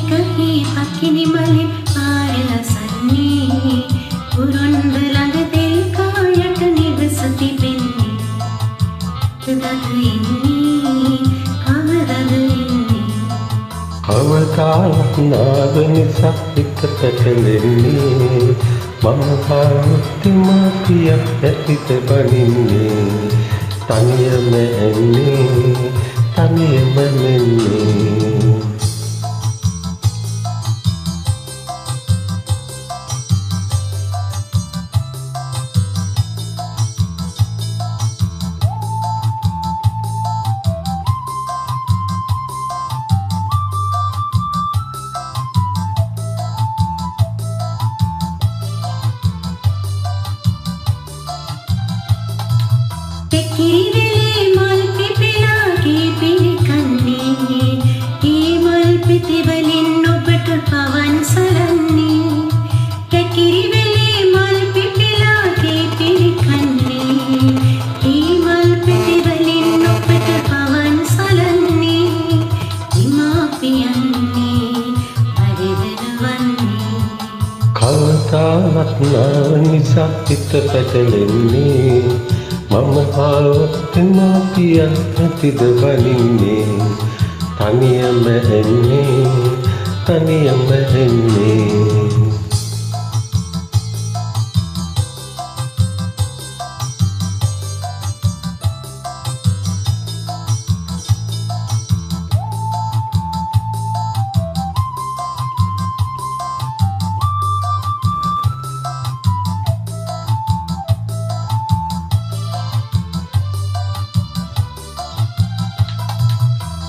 හිනිකහි පක්කිනි මලින් පාරලසන්නේ පුරොන්ද ළඟ තෙල් කායට නිවස තිබෙන්නේ දද ඉන්නේ කවදද ඉන්නේ කවදාවත් නාව නිසා හිත පැටලෙන්නේ මම පාත්තිමාපියක් ඇතිත බනින්නේ තනියම එන්නේ තනියම මෙන්නේ කිරිවෙලේ මල් පිපිලාගේ පිළිකන්නේ ඒ මල් පිතිවලින් ඔබට පවන් සලන්නේ කිරිවෙලේ මල් පිපිලාගේ පිළිකන්නේ ඒ මල් පිතිවලින් ඔබට පවන් සලන්නේ හිමාපියන්නේ පරිදරවන්නේ කවදාවත් නාව නිසා හිත පැටලෙන්නේ මම පාත්තිමාපියක් ඇතිද බනින්නේ තනියම එන්නේ තනියම එන්නේ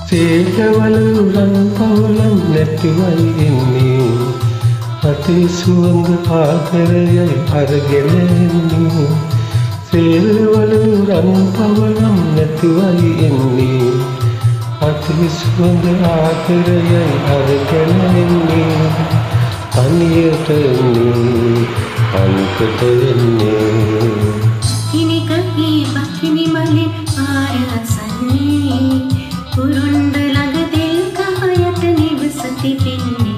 සේකවල උරන් පවලන් නැතිවයි ඉන්නේ අතේ සුවඳ ආදරයයි අරගෙන එන්නේ සේකවල උරන් පවලන් නැතිවයි ඉන්නේ අතේ සුවඳ ආදරයයි අරගෙන එන්නේ තනියට එන්නේ අනිකට එන්නේ හිනිකහි පක්කිනි මලින් පාරලසන්නේ පුරොන්ද ළඟ තෙල් කායට නිවස තිබෙන්නේ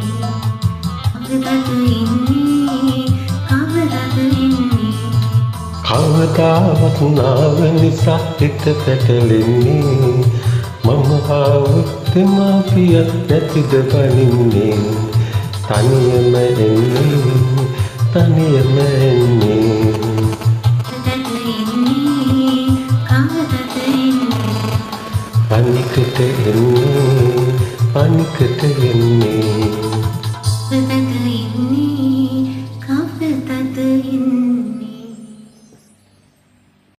කවදද ඉන්නේ කවදද ඉන්නේ කවදාවත් නාව නිසා හිත පැටලෙන්නේ මම පාත්තිමාපියක් නැතිද බනින්නේ තනියම එන්නේ තනියම එන්නේ අනිකට එන්නේ අනිකට එන්නේ